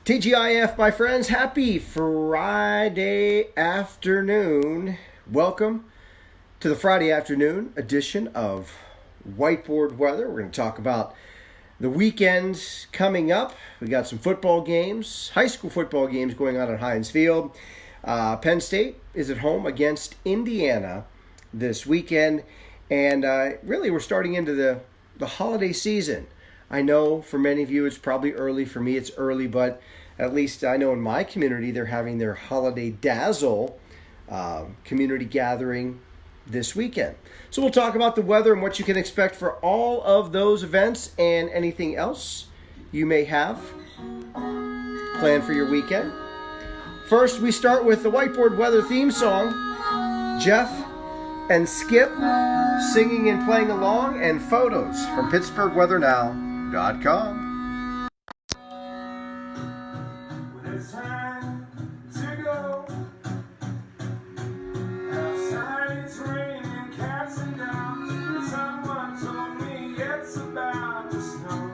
TGIF, my friends, happy Friday afternoon. Welcome to the Friday afternoon edition of Whiteboard Weather. We're going to talk about the weekends coming up. We got some football games, high school football games going on at Heinz Field. Penn State is at home against Indiana this weekend. And really, we're starting into the holiday season. I know for many of you it's probably early. For me it's early, but at least I know in my community they're having their holiday dazzle community gathering this weekend. So we'll talk about the weather and what you can expect for all of those events and anything else you may have planned for your weekend. First, we start with the Whiteboard Weather theme song. Jeff and Skip singing and playing along, and photos from PittsburghWeatherNow.com. When it's time to go outside, it's raining cats and dogs, but someone told me it's about to snow.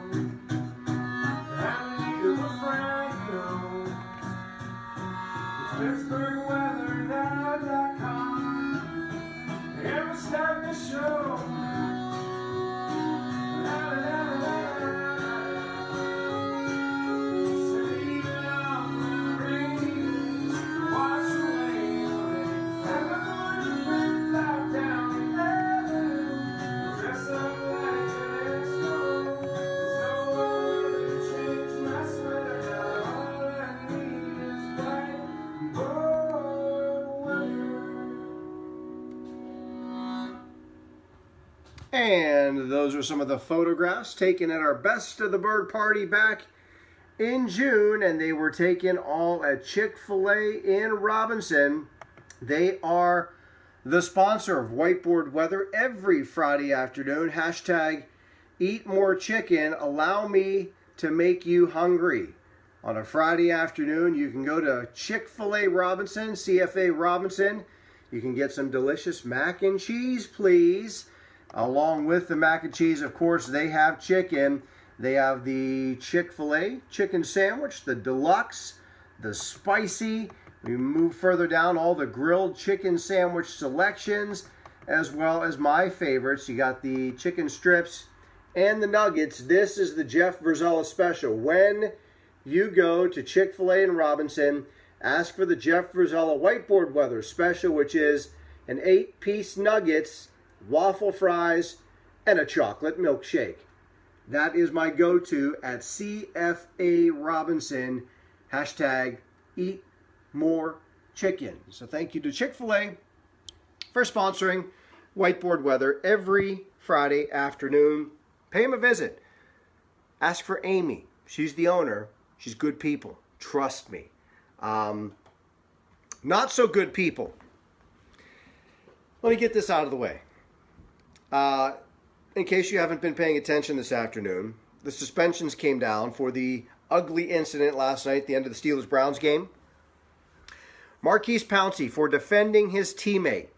I need a friend knows. It's PittsburghWeatherNow.com. And we're starting the show. And those are some of the photographs taken at our Best of the Bird party back in June, and they were taken all at Chick-fil-A in Robinson. They are the sponsor of Whiteboard Weather every Friday afternoon. Hashtag Eat More Chicken. Allow me to make you hungry. On a Friday afternoon, you can go to Chick-fil-A Robinson, CFA Robinson. You can get some delicious mac and cheese, please. Along with the mac and cheese, of course, they have chicken. They have the Chick-fil-A chicken sandwich, the deluxe, the spicy. We move further down, all the grilled chicken sandwich selections, as well as my favorites. You got the chicken strips and the nuggets. This is the Jeff Verzella special. When you go to Chick-fil-A in Robinson, ask for the Jeff Verzella Whiteboard Weather special, which is an 8-piece nuggets, waffle fries, and a chocolate milkshake. That is my go-to at CFA Robinson. Hashtag Eat More Chicken. So thank you to Chick-fil-A for sponsoring Whiteboard Weather every Friday afternoon. Pay them a visit. Ask for Amy. She's the owner. She's good people. Trust me. Not so good people. Let me get this out of the way. In case you haven't been paying attention this afternoon, the suspensions came down for the ugly incident last night at the end of the Steelers-Browns game. Marquise Pouncey for defending his teammate.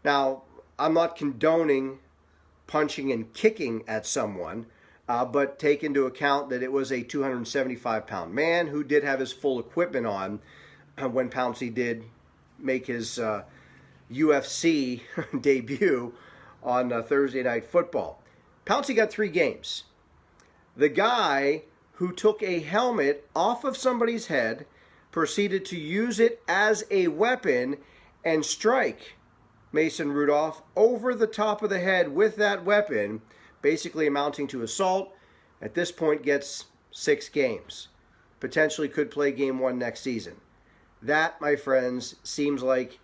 Now, I'm not condoning punching and kicking at someone, but take into account that it was a 275-pound man who did have his full equipment on when Pouncey did make his UFC debut on Thursday Night Football. Pouncey got 3 games. The guy who took a helmet off of somebody's head proceeded to use it as a weapon and strike Mason Rudolph over the top of the head with that weapon, basically amounting to assault. At this point, gets 6 games. Potentially could play game 1 next season. That, my friends, seems like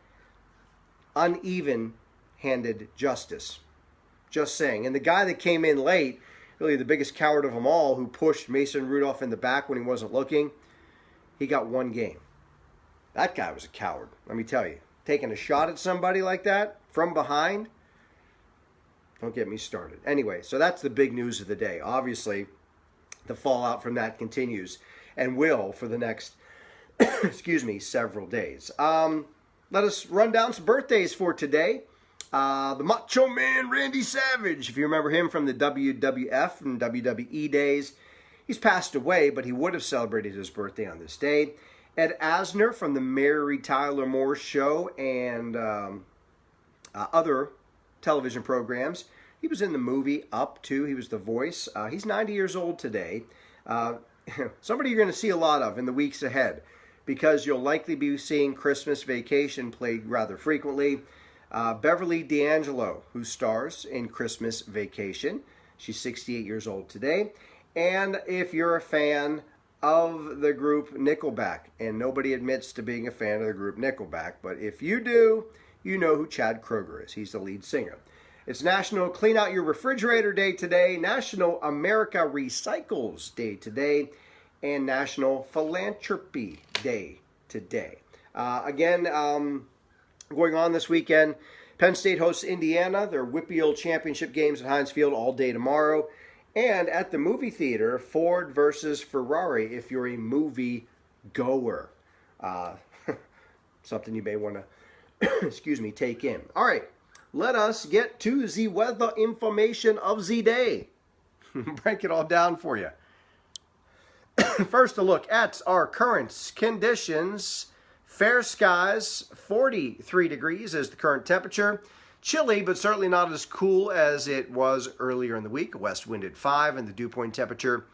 uneven-handed justice. Just saying. And the guy that came in late, really the biggest coward of them all, who pushed Mason Rudolph in the back when he wasn't looking, he got 1 game. That guy was a coward, let me tell you. Taking a shot at somebody like that from behind, don't get me started. Anyway, so that's the big news of the day. Obviously, the fallout from that continues and will for the next, several days. Let us run down some birthdays for today. The Macho Man Randy Savage, if you remember him from the WWF and WWE days, He's passed away, but he would have celebrated his birthday on this day. Ed Asner from the Mary Tyler Moore Show and other television programs. He was in the movie Up, too. He was the voice. He's 90 years old today. Somebody you're going to see a lot of in the weeks ahead, because you'll likely be seeing Christmas Vacation played rather frequently. Beverly D'Angelo, who stars in Christmas Vacation. She's 68 years old today. And if you're a fan of the group Nickelback, and nobody admits to being a fan of the group Nickelback, but if you do, you know who Chad Kroeger is. He's the lead singer. It's National Clean Out Your Refrigerator Day today, National America Recycles Day today, and National Philanthropy Day today. Going on this weekend, Penn State hosts Indiana, their WPIAL championship games at Heinz Field all day tomorrow. And at the movie theater, Ford versus Ferrari, if you're a movie goer. Something you may want to, take in. All right, let us get to the weather information of the day. Break it all down for you. First, a look at our current conditions. Fair skies, 43 degrees is the current temperature. Chilly, but certainly not as cool as it was earlier in the week. A west wind at 5 and the dew point temperature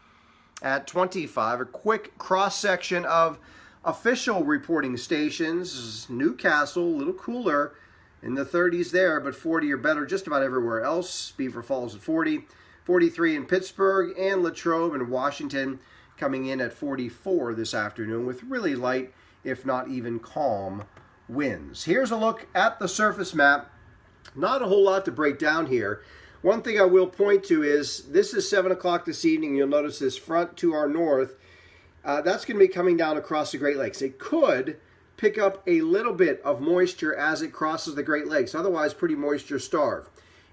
at 25. A quick cross-section of official reporting stations. Newcastle, a little cooler in the 30s there, but 40 or better just about everywhere else. Beaver Falls at 40. 43 in Pittsburgh, and Latrobe and Washington coming in at 44 this afternoon with really light, if not even calm, winds. Here's a look at the surface map. Not a whole lot to break down here. One thing I will point to is this is 7 o'clock this evening. You'll notice this front to our north. That's going to be coming down across the Great Lakes. It could pick up a little bit of moisture as it crosses the Great Lakes. Otherwise, pretty moisture starved.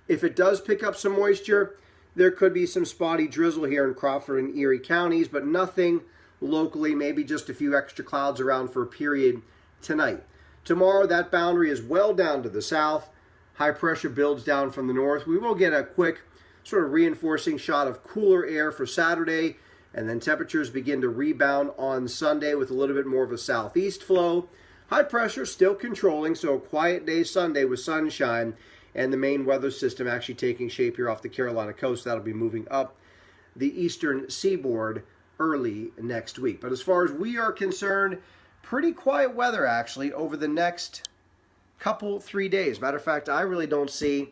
If it does pick up some moisture, there could be some spotty drizzle here in Crawford and Erie counties, but nothing locally, maybe just a few extra clouds around for a period tonight. Tomorrow, that boundary is well down to the south. High pressure builds down from the north. We will get a quick sort of reinforcing shot of cooler air for Saturday, and then temperatures begin to rebound on Sunday with a little bit more of a southeast flow. High pressure still controlling, so a quiet day Sunday with sunshine, and the main weather system actually taking shape here off the Carolina coast. That'll be moving up the eastern seaboard early next week. But as far as we are concerned, pretty quiet weather actually over the next couple, 3 days. Matter of fact, I really don't see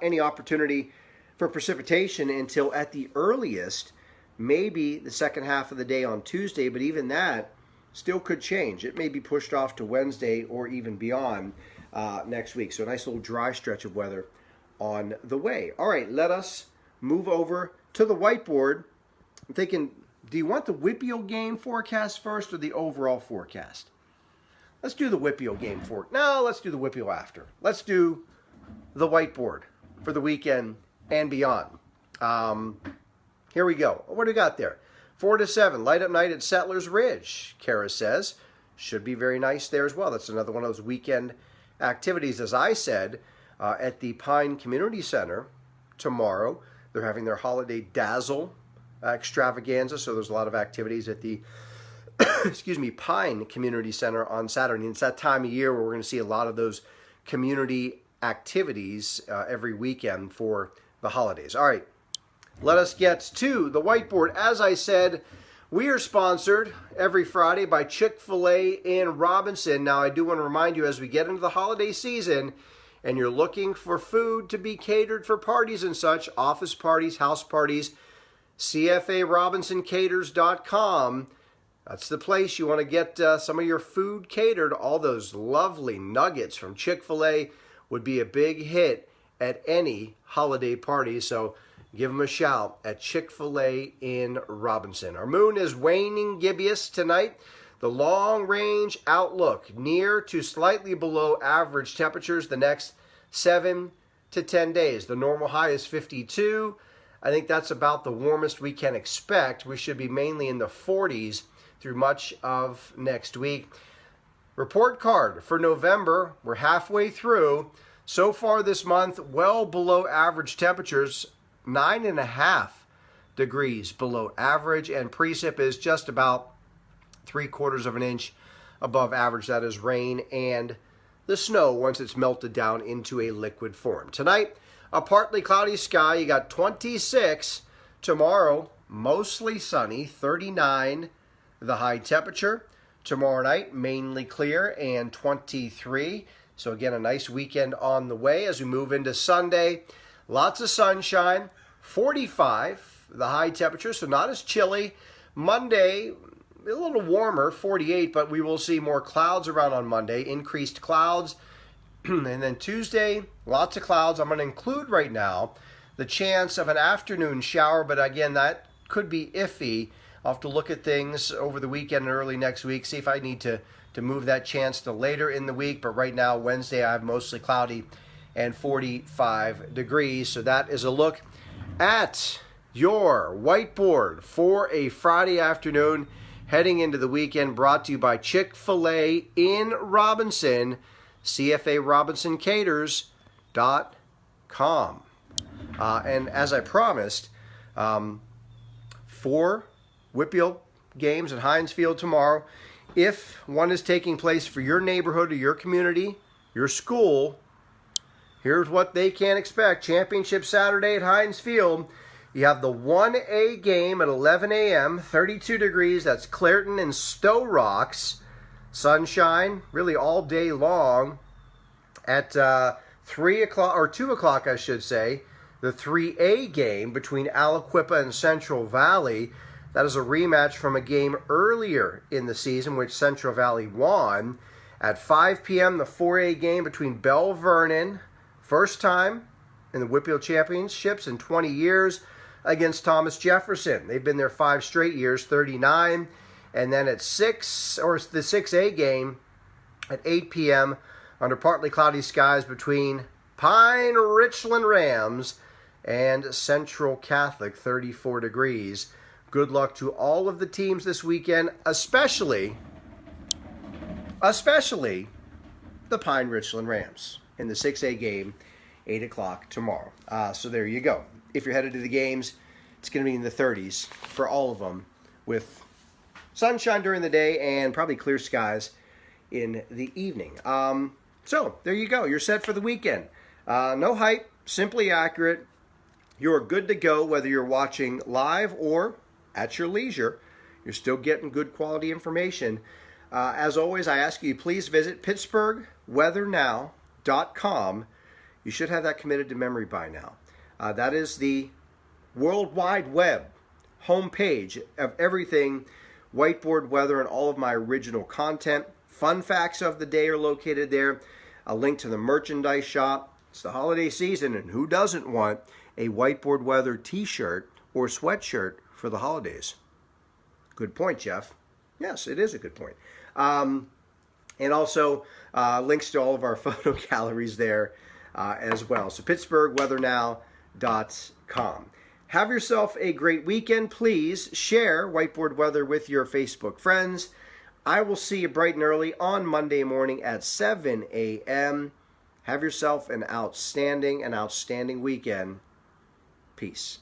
any opportunity for precipitation until at the earliest, maybe the second half of the day on Tuesday, but even that still could change. It may be pushed off to Wednesday or even beyond next week. So a nice little dry stretch of weather on the way. All right, let us move over to the whiteboard. I'm thinking, do you want the WPIAL game forecast first or the overall forecast? Let's do the WPIAL game for it. No, let's do the WPIAL after. Let's do the whiteboard for the weekend and beyond. Here we go. What do we got there? 4 to 7, light up night at Settlers Ridge, Kara says. Should be very nice there as well. That's another one of those weekend activities. As I said, at the Pine Community Center tomorrow, they're having their Holiday Dazzle extravaganza, so there's a lot of activities at the Pine Community Center on Saturday. And it's that time of year where we're going to see a lot of those community activities every weekend for the holidays. All right, let us get to the whiteboard. As I said, we are sponsored every Friday by Chick-fil-A in Robinson. Now, I do want to remind you, as we get into the holiday season and you're looking for food to be catered for parties and such, office parties, house parties, CFARobinsonCaters.com. That's the place you want to get some of your food catered. All those lovely nuggets from Chick-fil-A would be a big hit at any holiday party. So give them a shout at Chick-fil-A in Robinson. Our moon is waning gibbous tonight. The long-range outlook near to slightly below average temperatures the next 7 to 10 days. The normal high is 52. I think that's about the warmest we can expect. We should be mainly in the 40s through much of next week. Report card for November. We're halfway through. So far this month, well below average temperatures. 9.5 degrees below average, and precip is just about 3/4 of an inch above average. That is rain and the snow once it's melted down into a liquid form. Tonight, a partly cloudy sky. You got 26. Tomorrow, mostly sunny, 39 the high temperature. Tomorrow night, mainly clear and 23. So again, a nice weekend on the way as we move into Sunday. Lots of sunshine, 45 the high temperature, so not as chilly. Monday, a little warmer, 48, but we will see more clouds around on Monday, increased clouds. And then Tuesday, lots of clouds. I'm going to include right now the chance of an afternoon shower, but again, that could be iffy. I'll have to look at things over the weekend and early next week, see if I need to move that chance to later in the week. But right now, Wednesday, I have mostly cloudy and 45 degrees. So that is a look at your whiteboard for a Friday afternoon heading into the weekend, brought to you by Chick-fil-A in Robinson, CFARobinsonCaters.com. And as I promised, 4 WPIAL games at Heinz Field tomorrow. If one is taking place for your neighborhood or your community, your school, here's what they can expect. Championship Saturday at Heinz Field. You have the 1A game at 11 a.m., 32 degrees. That's Clairton and Stowe Rocks. Sunshine really all day long. At 3 o'clock, or 2 o'clock, I should say, the 3A game between Aliquippa and Central Valley. That is a rematch from a game earlier in the season, which Central Valley won. At 5 p.m., the 4A game between Bell Vernon, first time in the WPIAL Championships in 20 years, against Thomas Jefferson. They've been there 5 straight years, 39. And then at 6, or the 6A game at 8 p.m., under partly cloudy skies between Pine Richland Rams and Central Catholic, 34 degrees. Good luck to all of the teams this weekend, especially the Pine Richland Rams in the 6A game, 8 o'clock tomorrow. So there you go. If you're headed to the games, it's going to be in the 30s for all of them, with sunshine during the day and probably clear skies in the evening. So there you go. You're set for the weekend. No hype, simply accurate. You're good to go whether you're watching live or at your leisure. You're still getting good quality information. As always, I ask you, please visit PittsburghWeatherNow.com. You should have that committed to memory by now. That is the World Wide Web homepage of everything whiteboard weather and all of my original content. Fun facts of the day are located there. A link to the merchandise shop. It's the holiday season, and who doesn't want a whiteboard weather t-shirt or sweatshirt for the holidays? Good point, Jeff. Yes, it is a good point. And also links to all of our photo galleries there as well. So PittsburghWeatherNow.com. Have yourself a great weekend. Please share whiteboard weather with your Facebook friends. I will see you bright and early on Monday morning at 7 a.m. Have yourself an outstanding weekend. Peace.